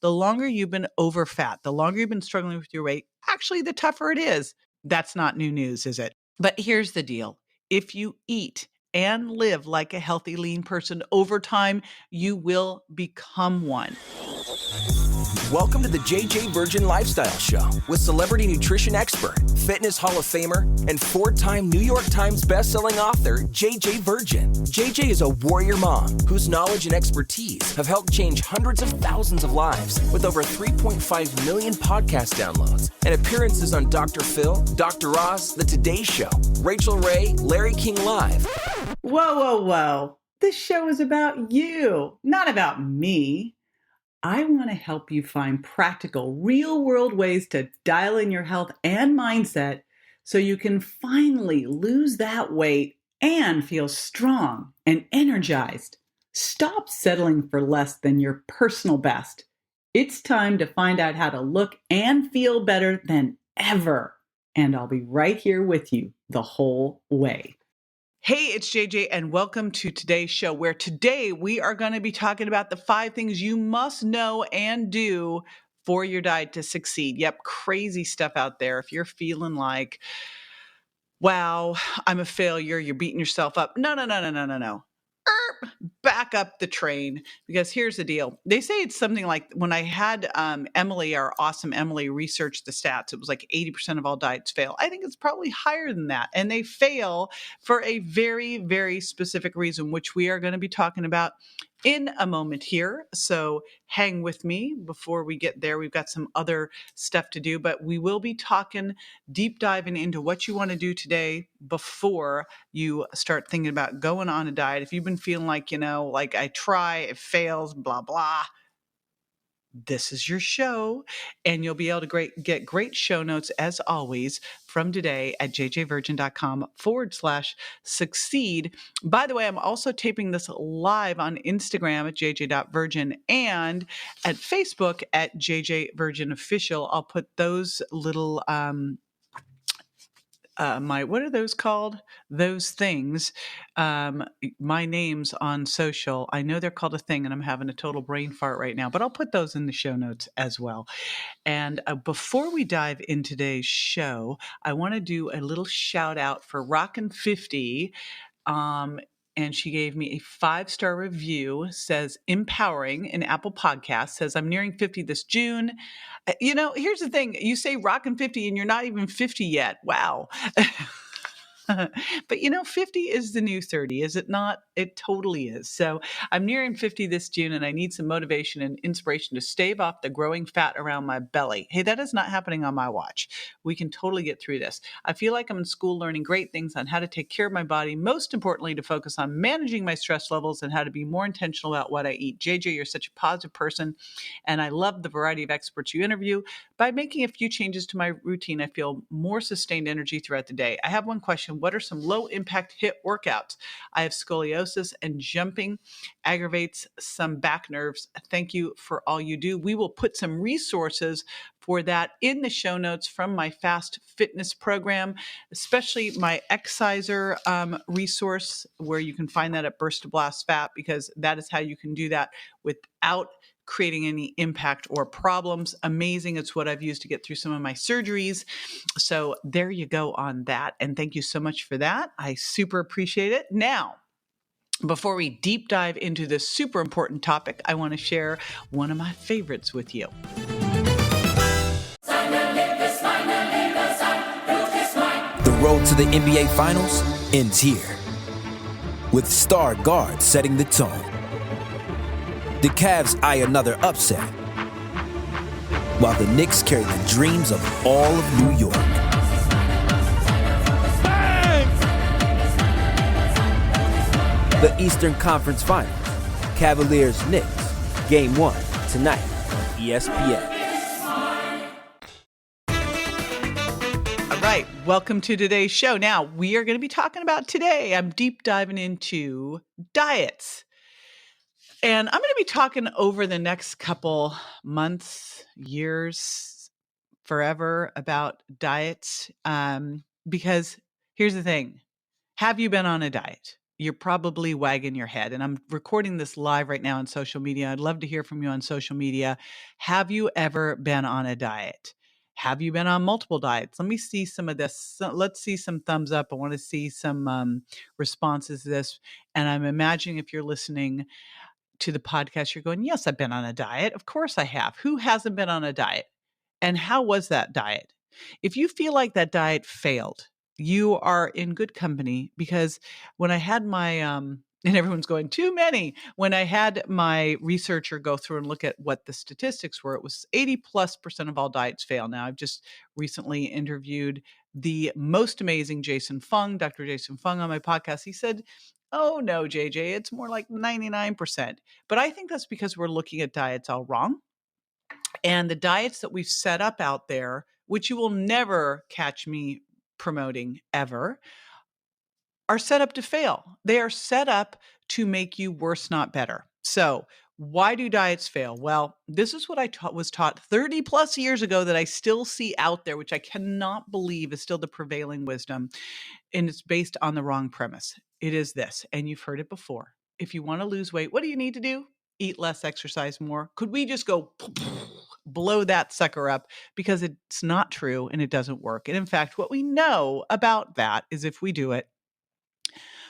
the longer you've been over fat, the longer you've been struggling with your weight, actually the tougher it is. That's not new news, is it? But here's the deal. If you eat and live like a healthy, lean person over time, you will become one. Welcome to the JJ Virgin Lifestyle Show with celebrity nutrition expert, fitness Hall of Famer, and 4-time New York Times bestselling author, JJ Virgin. JJ is a warrior mom whose knowledge and expertise have helped change hundreds of thousands of lives with over 3.5 million podcast downloads and appearances on Dr. Phil, Dr. Oz, The Today Show, Rachel Ray, Larry King Live. Whoa. This show is about you, not about me. I want to help you find practical, real-world ways to dial in your health and mindset so you can finally lose that weight and feel strong and energized. Stop settling for less than your personal best. It's time to find out how to look and feel better than ever. And I'll be right here with you the whole way. Hey, it's JJ, and welcome to today's show, where today we are going to be talking about the 5 things you must know and do for your diet to succeed. Yep, crazy stuff out there. If you're feeling like, wow, I'm a failure, you're beating yourself up. No. Back up the train, because here's the deal. They say it's something like, when I had Emily, our awesome Emily, research the stats, it was like 80% of all diets fail. I think it's probably higher than that. And they fail for a very, very specific reason, which we are going to be talking about in a moment here. So hang with me before we get there. We've got some other stuff to do, but we will be talking, deep diving into what you want to do today before you start thinking about going on a diet. If you've been feeling like, like I try, it fails, blah, blah, this is your show, and you'll be able to get great show notes as always from today at jjvirgin.com/succeed. By the way, I'm also taping this live on Instagram at jj.virgin and at Facebook at jjvirginofficial. I'll put those little, what are those called? Those things, my names on social. I know they're called a thing, and I'm having a total brain fart right now, but I'll put those in the show notes as well. And before we dive in today's show, I want to do a little shout out for Rockin' 50. And she gave me a 5-star review, says empowering in Apple Podcasts, says I'm nearing 50 this June. Here's the thing. You say rockin' 50 and you're not even 50 yet. Wow. But 50 is the new 30, is it not? It totally is. So I'm nearing 50 this June, and I need some motivation and inspiration to stave off the growing fat around my belly. Hey, that is not happening on my watch. We can totally get through this. I feel like I'm in school learning great things on how to take care of my body, most importantly, to focus on managing my stress levels and how to be more intentional about what I eat. JJ, you're such a positive person, and I love the variety of experts you interview. By making a few changes to my routine, I feel more sustained energy throughout the day. I have one question. What are some low-impact HIIT workouts? I have scoliosis, and jumping aggravates some back nerves. Thank you for all you do. We will put some resources for that in the show notes from my fast fitness program, especially my Exciser resource, where you can find that at Burst to Blast Fat, because that is how you can do that without creating any impact or problems. Amazing. It's what I've used to get through some of my surgeries. So there you go on that. And thank you so much for that. I super appreciate it. Now, before we deep dive into this super important topic, I want to share one of my favorites with you. The road to the NBA Finals ends here, with star guards setting the tone. The Cavs eye another upset, while the Knicks carry the dreams of all of New York. Bang! The Eastern Conference Finals, Cavaliers-Knicks, Game 1, tonight on ESPN. All right, welcome to today's show. Now, we are going to be talking about today, I'm deep diving into diets. And I'm going to be talking over the next couple months, years, forever about diets. Because here's the thing. Have you been on a diet? you're probably wagging your head. And I'm recording this live right now on social media. I'd love to hear from you on social media. Have you ever been on a diet? Have you been on multiple diets? Let me see some of this. Let's see some thumbs up. I want to see some responses to this. And I'm imagining if you're listening to the podcast, you're going, yes, I've been on a diet. Of course I have. Who hasn't been on a diet? And how was that diet? If you feel like that diet failed, you are in good company, because when I had my, and everyone's going, too many. When I had my researcher go through and look at what the statistics were, it was 80+% of all diets fail. Now, I've just recently interviewed the most amazing Jason Fung, Dr. Jason Fung, on my podcast. He said, oh no, JJ, it's more like 99%. But I think that's because we're looking at diets all wrong. And the diets that we've set up out there, which you will never catch me promoting ever, are set up to fail. They are set up to make you worse, not better. So, why do diets fail? Well, this is what I was taught 30 plus years ago that I still see out there, which I cannot believe is still the prevailing wisdom. And it's based on the wrong premise. It is this, and you've heard it before. If you want to lose weight, what do you need to do? Eat less, exercise more. Could we just go blow that sucker up? Because it's not true and it doesn't work. And in fact, what we know about that is if we do it,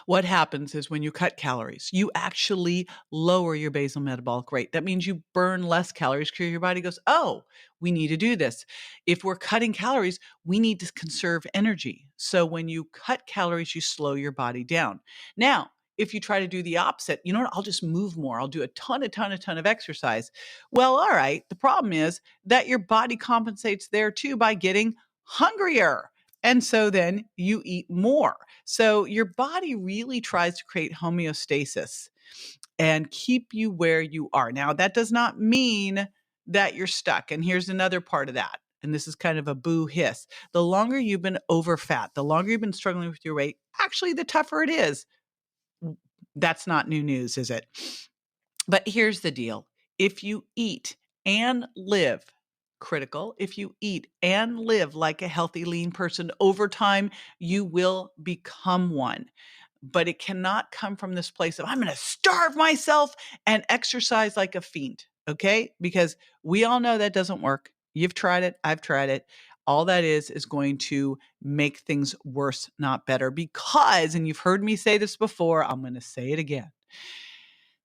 what happens is when you cut calories, you actually lower your basal metabolic rate. That means you burn less calories because your body goes, oh, we need to do this. If we're cutting calories, we need to conserve energy. So when you cut calories, you slow your body down. Now, if you try to do the opposite, you know what? I'll just move more. I'll do a ton of exercise. Well, all right. The problem is that your body compensates there too by getting hungrier. And so then you eat more. So your body really tries to create homeostasis and keep you where you are. Now, that does not mean that you're stuck. And here's another part of that. And this is kind of a boo hiss. The longer you've been over fat, the longer you've been struggling with your weight, actually, the tougher it is. That's not new news, is it? But here's the deal. If you eat and live, critical, if you eat and live like a healthy, lean person, over time, you will become one. But it cannot come from this place of, I'm going to starve myself and exercise like a fiend. Okay? Because we all know that doesn't work. You've tried it. I've tried it. All that is going to make things worse, not better. Because, and you've heard me say this before, I'm going to say it again.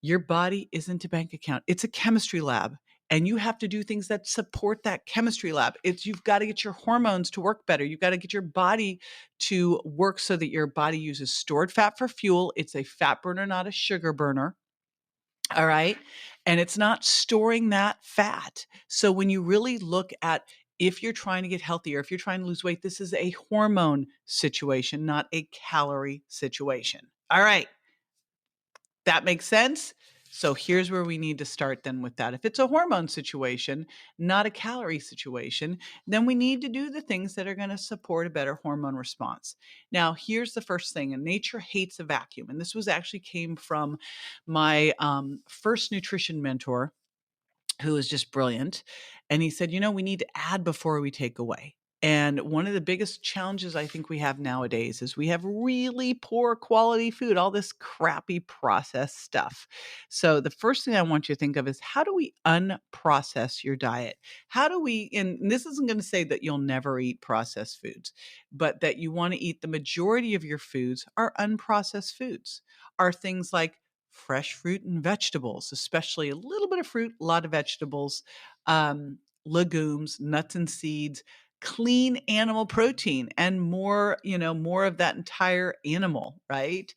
Your body isn't a bank account. It's a chemistry lab. And you have to do things that support that chemistry lab. You've got to get your hormones to work better. You've got to get your body to work so that your body uses stored fat for fuel. It's a fat burner, not a sugar burner. All right. And it's not storing that fat. So when you really look at, if you're trying to get healthier, if you're trying to lose weight, this is a hormone situation, not a calorie situation. All right. That makes sense? So here's where we need to start then with that. If it's a hormone situation, not a calorie situation, then we need to do the things that are going to support a better hormone response. Now, here's the first thing, and nature hates a vacuum. And this was actually came from my first nutrition mentor, who is just brilliant. And he said, we need to add before we take away. And one of the biggest challenges I think we have nowadays is we have really poor quality food, all this crappy processed stuff. So the first thing I want you to think of is, how do we unprocess your diet? How do we, and this isn't going to say that you'll never eat processed foods, but that you want to eat the majority of your foods are unprocessed foods, are things like fresh fruit and vegetables, especially a little bit of fruit, a lot of vegetables, legumes, nuts and seeds, clean animal protein, and more of that entire animal, right?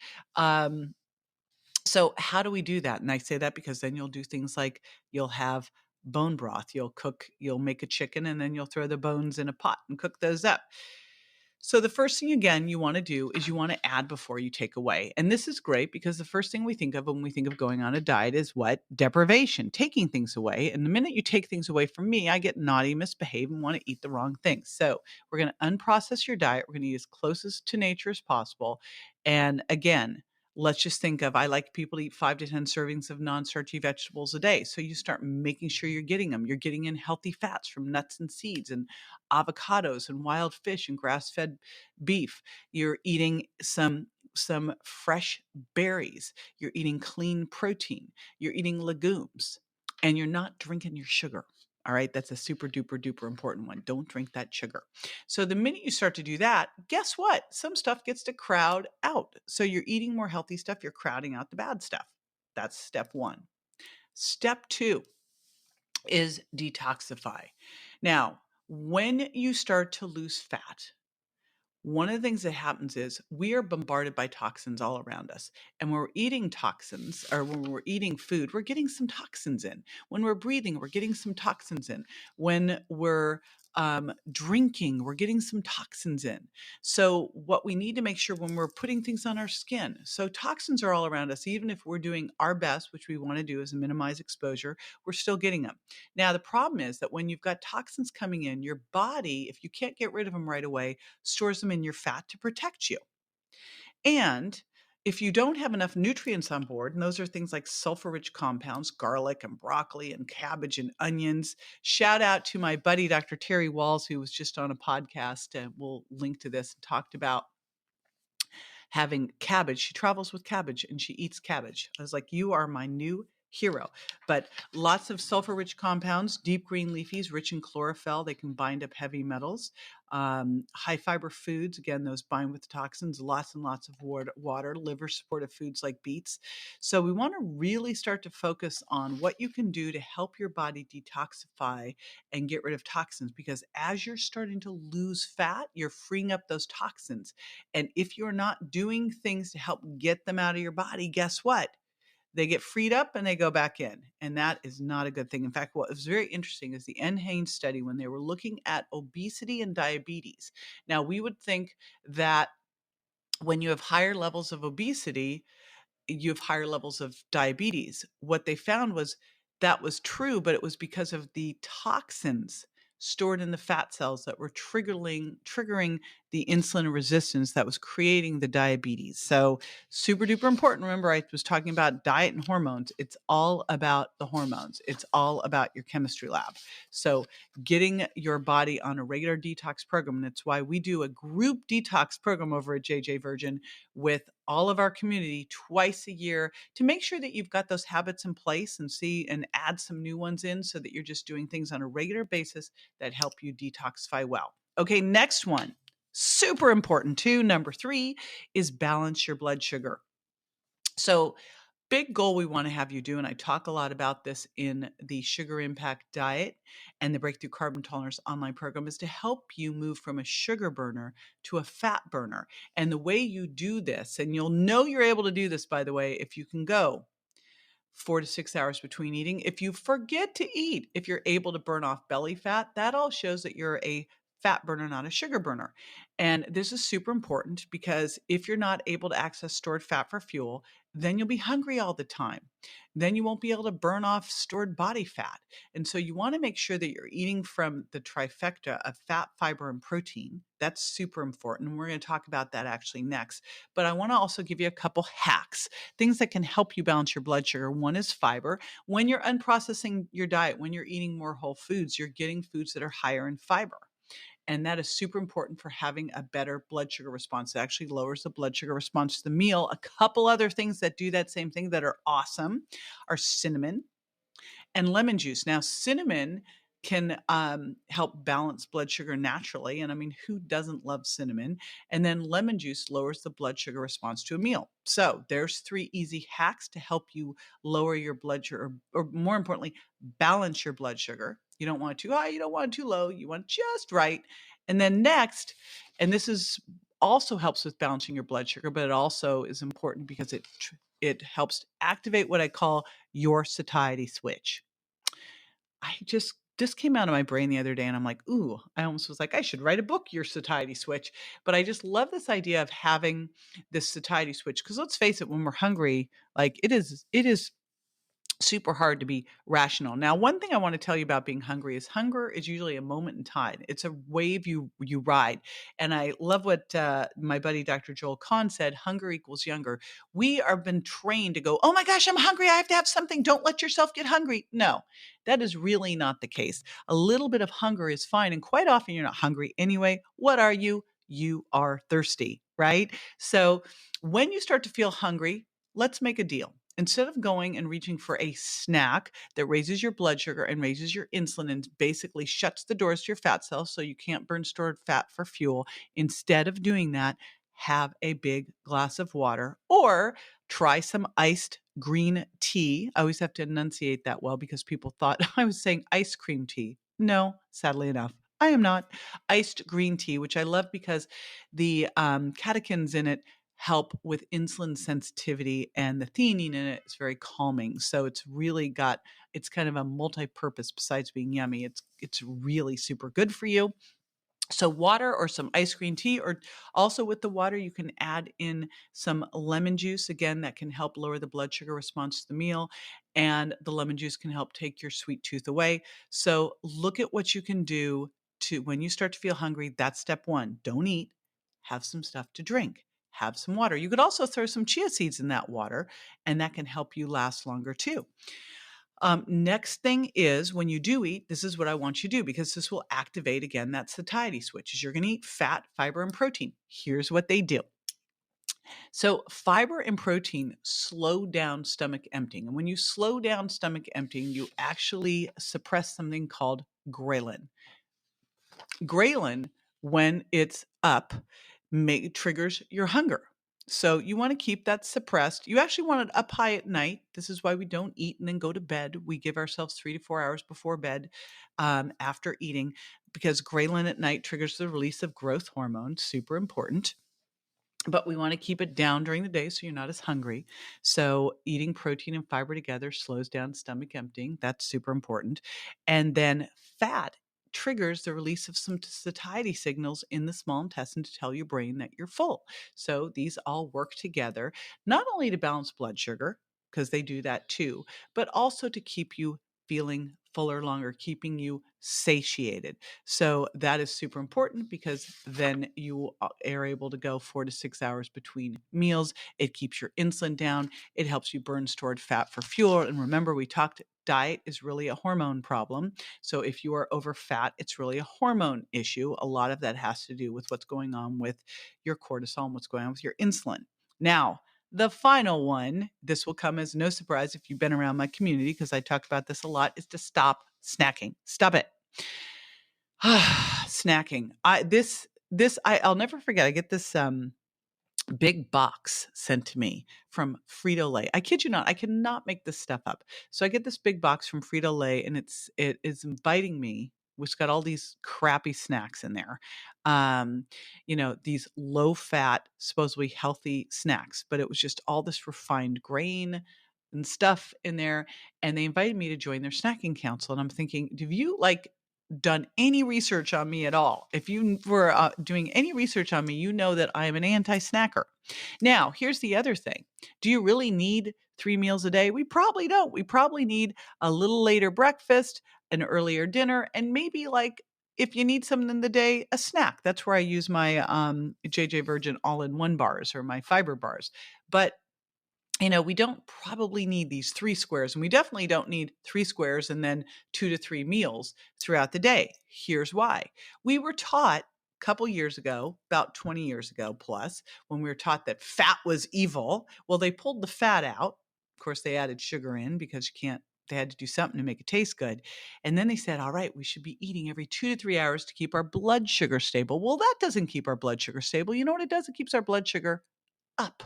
So how do we do that? And I say that because then you'll do things like you'll have bone broth, you'll make a chicken, and then you'll throw the bones in a pot and cook those up. So the first thing, again, you want to do is you want to add before you take away. And this is great because the first thing we think of when we think of going on a diet is what? Deprivation, taking things away. And the minute you take things away from me, I get naughty, misbehave, and want to eat the wrong things. So we're going to unprocess your diet. We're going to eat as closest to nature as possible. And again, let's just think of, I like people to eat 5 to 10 servings of non-starchy vegetables a day. So you start making sure you're getting them. You're getting in healthy fats from nuts and seeds and avocados and wild fish and grass-fed beef. You're eating some fresh berries. You're eating clean protein. You're eating legumes, and you're not drinking your sugar. All right, that's a super duper duper important one. Don't drink that sugar. So the minute you start to do that, guess what? Some stuff gets to crowd out. So you're eating more healthy stuff, you're crowding out the bad stuff. That's step one. Step two is detoxify. Now, when you start to lose fat, one of the things that happens is we are bombarded by toxins all around us. And when we're eating toxins, or when we're eating food, we're getting some toxins in. When we're breathing, we're getting some toxins in. When we're drinking, we're getting some toxins in. So what we need to make sure when we're putting things on our skin, so toxins are all around us. Even if we're doing our best, which we want to do is minimize exposure, we're still getting them. Now, the problem is that when you've got toxins coming in, your body, if you can't get rid of them right away, stores them in your fat to protect you. And if you don't have enough nutrients on board, and those are things like sulfur-rich compounds, garlic and broccoli and cabbage and onions. Shout out to my buddy, Dr. Terry Walls, who was just on a podcast, and we'll link to this, and talked about having cabbage. She travels with cabbage and she eats cabbage. I was like, you are my new hero. But lots of sulfur-rich compounds, deep green leafies, rich in chlorophyll. They can bind up heavy metals. High fiber foods, again, those bind with toxins. Lots and lots of water, liver supportive foods like beets. So we want to really start to focus on what you can do to help your body detoxify and get rid of toxins, because as you're starting to lose fat, you're freeing up those toxins. And if you're not doing things to help get them out of your body, guess what? They get freed up and they go back in. And that is not a good thing. In fact, what was very interesting is the NHANES study when they were looking at obesity and diabetes. Now, we would think that when you have higher levels of obesity, you have higher levels of diabetes. What they found was that was true, but it was because of the toxins stored in the fat cells that were triggering the insulin resistance that was creating the diabetes. So super duper important. Remember, I was talking about diet and hormones. It's all about the hormones. It's all about your chemistry lab. So getting your body on a regular detox program, and that's why we do a group detox program over at JJ Virgin with all of our community twice a year to make sure that you've got those habits in place and see and add some new ones in so that you're just doing things on a regular basis that help you detoxify well. Okay, next one, super important too. Number 3 is balance your blood sugar. So big goal we want to have you do, and I talk a lot about this in the Sugar Impact Diet and the Breakthrough Carbon Tolerance online program, is to help you move from a sugar burner to a fat burner. And the way you do this, and you'll know you're able to do this, by the way, if you can go 4 to 6 hours between eating. If you forget to eat, if you're able to burn off belly fat, that all shows that you're a fat burner, not a sugar burner. And this is super important because if you're not able to access stored fat for fuel, then you'll be hungry all the time. Then you won't be able to burn off stored body fat. And so you want to make sure that you're eating from the trifecta of fat, fiber, and protein. That's super important. And we're going to talk about that actually next. But I want to also give you a couple hacks, things that can help you balance your blood sugar. One is fiber. When you're unprocessing your diet, when you're eating more whole foods, you're getting foods that are higher in fiber. And that is super important for having a better blood sugar response. It actually lowers the blood sugar response to the meal. A couple other things that do that same thing that are awesome are cinnamon and lemon juice. Now, cinnamon can help balance blood sugar naturally. And I mean, who doesn't love cinnamon? And then lemon juice lowers the blood sugar response to a meal. So there's 3 easy hacks to help you lower your blood sugar, or more importantly, balance your blood sugar. You don't want it too high, you don't want it too low, you want it just right. And then next, and this is also helps with balancing your blood sugar, but it also is important because it helps activate what I call your satiety switch. I just came out of my brain the other day and I'm like, ooh, I almost was like, I should write a book, Your Satiety Switch. But I just love this idea of having this satiety switch. Because let's face it, when we're hungry, like it is super hard to be rational. Now, one thing I want to tell you about being hungry is hunger is usually a moment in time. It's a wave you ride. And I love what my buddy Dr. Joel Kahn said, hunger equals younger. We are been trained to go, oh my gosh, I'm hungry. I have to have something. Don't let yourself get hungry. No, that is really not the case. A little bit of hunger is fine. And quite often you're not hungry anyway. What are you? You are thirsty, right? So when you start to feel hungry, let's make a deal. Instead of going and reaching for a snack that raises your blood sugar and raises your insulin and basically shuts the doors to your fat cells so you can't burn stored fat for fuel, instead of doing that, have a big glass of water or try some iced green tea. I always have to enunciate that well because people thought I was saying ice cream tea. No, sadly enough, I am not. Iced green tea, which I love because the catechins in it help with insulin sensitivity, and the theanine in it is very calming. So it's really got, it's kind of a multi-purpose besides being yummy. It's really super good for you. So water or some ice cream tea, or also with the water, you can add in some lemon juice. Again, that can help lower the blood sugar response to the meal. And the lemon juice can help take your sweet tooth away. So look at what you can do to, when you start to feel hungry, that's step one. Don't eat, have some stuff to drink, have some water. You could also throw some chia seeds in that water, and that can help you last longer too. Next thing is when you do eat, this is what I want you to do because this will activate again that satiety switch. Is you're going to eat fat, fiber, and protein. Here's what they do. So fiber and protein slow down stomach emptying. And when you slow down stomach emptying, you actually suppress something called ghrelin. Ghrelin, when it's up, triggers your hunger. So you want to keep that suppressed. You actually want it up high at night. This is why we don't eat and then go to bed. We give ourselves 3 to 4 hours before bed after eating, because ghrelin at night triggers the release of growth hormone. Super important. But we want to keep it down during the day so you're not as hungry. So eating protein and fiber together slows down stomach emptying. That's super important. And then fat triggers the release of some satiety signals in the small intestine to tell your brain that you're full. So these all work together, not only to balance blood sugar, because they do that too, but also to keep you feeling fuller longer, keeping you satiated. So that is super important because then you are able to go 4 to 6 hours between meals. It keeps your insulin down. It helps you burn stored fat for fuel. And remember, we talked diet is really a hormone problem. So if you are over fat, it's really a hormone issue. A lot of that has to do with what's going on with your cortisol and what's going on with your insulin. Now, the final one, this will come as no surprise if you've been around my community because I talk about this a lot, is to stop snacking. Stop it. Snacking. I'll never forget. I get this big box sent to me from Frito-Lay. I kid you not, I cannot make this stuff up. So I get this big box from Frito-Lay, and it is inviting me. It's got all these crappy snacks in there. These low fat, supposedly healthy snacks, but it was just all this refined grain and stuff in there. And they invited me to join their snacking council. And I'm thinking, have you done any research on me at all? If you were doing any research on me, you know that I am an anti-snacker. Now, here's the other thing. Do you really need 3 meals a day? We probably don't. We probably need a little later breakfast, an earlier dinner, and maybe if you need something in the day, a snack. That's where I use my JJ Virgin all-in-one bars or my fiber bars. But we don't probably need these 3 squares, and we definitely don't need 3 squares and then 2 to 3 meals throughout the day. Here's why. We were taught a couple years ago, about 20 years ago plus, when we were taught that fat was evil. Well, they pulled the fat out. Of course, they added sugar in because they had to do something to make it taste good. And then they said, all right, we should be eating every 2 to 3 hours to keep our blood sugar stable. Well, that doesn't keep our blood sugar stable. You know what it does? It keeps our blood sugar up.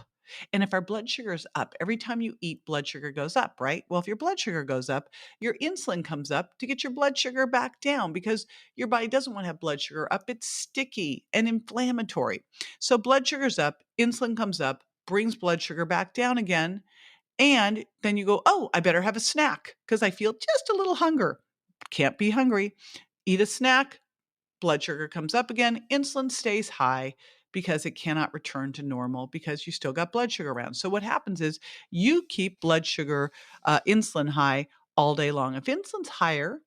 And if our blood sugar is up, every time you eat, blood sugar goes up, right? Well, if your blood sugar goes up, your insulin comes up to get your blood sugar back down because your body doesn't want to have blood sugar up. It's sticky and inflammatory. So blood sugar's up, insulin comes up, brings blood sugar back down again. And then you go, oh, I better have a snack because I feel just a little hunger. Can't be hungry. Eat a snack, blood sugar comes up again, insulin stays high because it cannot return to normal because you still got blood sugar around. So what happens is you keep blood sugar, insulin high all day long. If insulin's higher,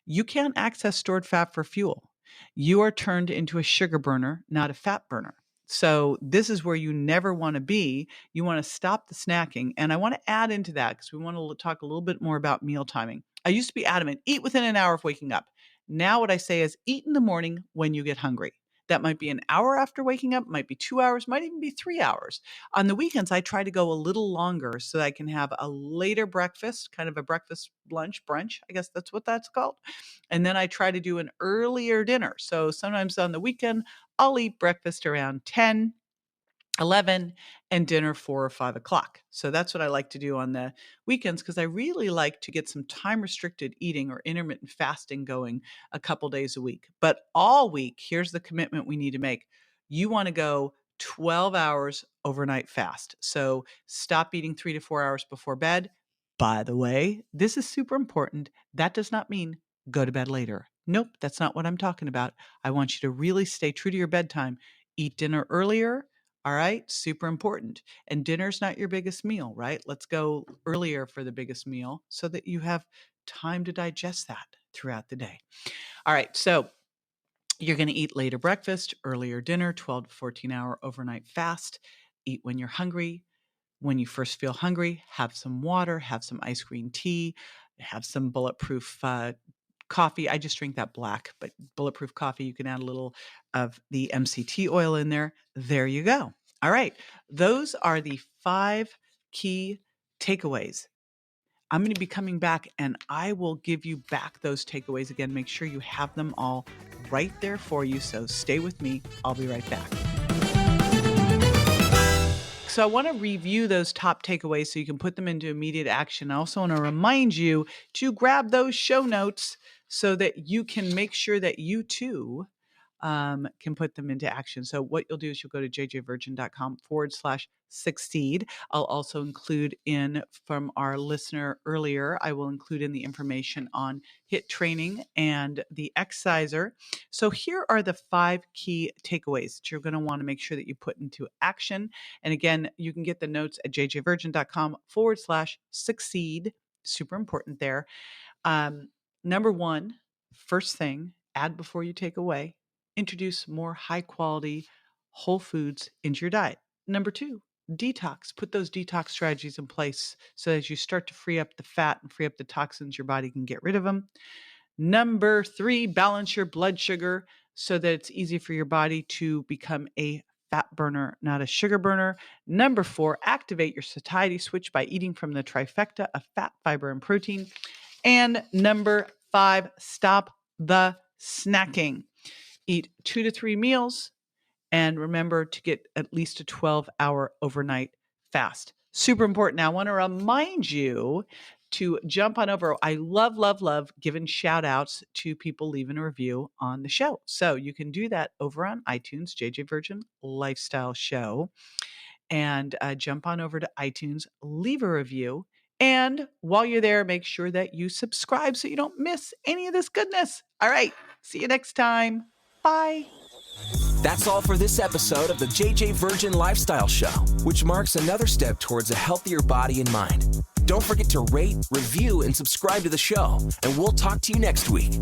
you can't access stored fat for fuel. You are turned into a sugar burner, not a fat burner. So this is where you never want to be. You want to stop the snacking. And I want to add into that because we want to talk a little bit more about meal timing. I used to be adamant, eat within an hour of waking up. Now what I say is eat in the morning when you get hungry. That might be an hour after waking up, might be 2 hours, might even be 3 hours. On the weekends, I try to go a little longer so that I can have a later breakfast, kind of a breakfast lunch, brunch. I guess that's what that's called. And then I try to do an earlier dinner. So sometimes on the weekend, I'll eat breakfast around 10, 11, and dinner 4 or 5 o'clock. So that's what I like to do on the weekends because I really like to get some time restricted eating or intermittent fasting going a couple days a week. But all week, here's the commitment we need to make. You want to go 12 hours overnight fast. So stop eating 3 to 4 hours before bed. By the way, this is super important. That does not mean go to bed later. Nope, that's not what I'm talking about. I want you to really stay true to your bedtime. Eat dinner earlier. All right, super important. And dinner's not your biggest meal, right? Let's go earlier for the biggest meal so that you have time to digest that throughout the day. All right, so you're going to eat later breakfast, earlier dinner, 12 to 14 hour overnight fast. Eat when you're hungry. When you first feel hungry, have some water, have some ice green tea, have some bulletproof coffee. I just drink that black, but bulletproof coffee, you can add a little of the MCT oil in there. There you go. All right. Those are the 5 key takeaways. I'm going to be coming back and I will give you back those takeaways again. Make sure you have them all right there for you. So stay with me. I'll be right back. So I want to review those top takeaways so you can put them into immediate action. I also want to remind you to grab those show notes so that you can make sure that you too can put them into action. So what you'll do is you'll go to jjvirgin.com/succeed. I'll also include in from our listener earlier, I will include in the information on HIIT training and the exerciser. So here are the 5 key takeaways that you're going to want to make sure that you put into action. And again, you can get the notes at jjvirgin.com/succeed. Super important there. Number 1, first thing, add before you take away. Introduce more high quality whole foods into your diet. Number 2, detox. Put those detox strategies in place so as you start to free up the fat and free up the toxins, your body can get rid of them. Number 3, balance your blood sugar so that it's easy for your body to become a fat burner, not a sugar burner. Number 4, activate your satiety switch by eating from the trifecta of fat, fiber, and protein. And number 5, stop the snacking. Eat 2 to 3 meals and remember to get at least a 12-hour overnight fast. Super important. Now, I want to remind you to jump on over. I love giving shout outs to people leaving a review on the show. So you can do that over on iTunes, JJ Virgin Lifestyle Show, and jump on over to iTunes, leave a review. And while you're there, make sure that you subscribe so you don't miss any of this goodness. All right. See you next time. Bye. That's all for this episode of the JJ Virgin Lifestyle Show, which marks another step towards a healthier body and mind. Don't forget to rate, review, and subscribe to the show, and we'll talk to you next week.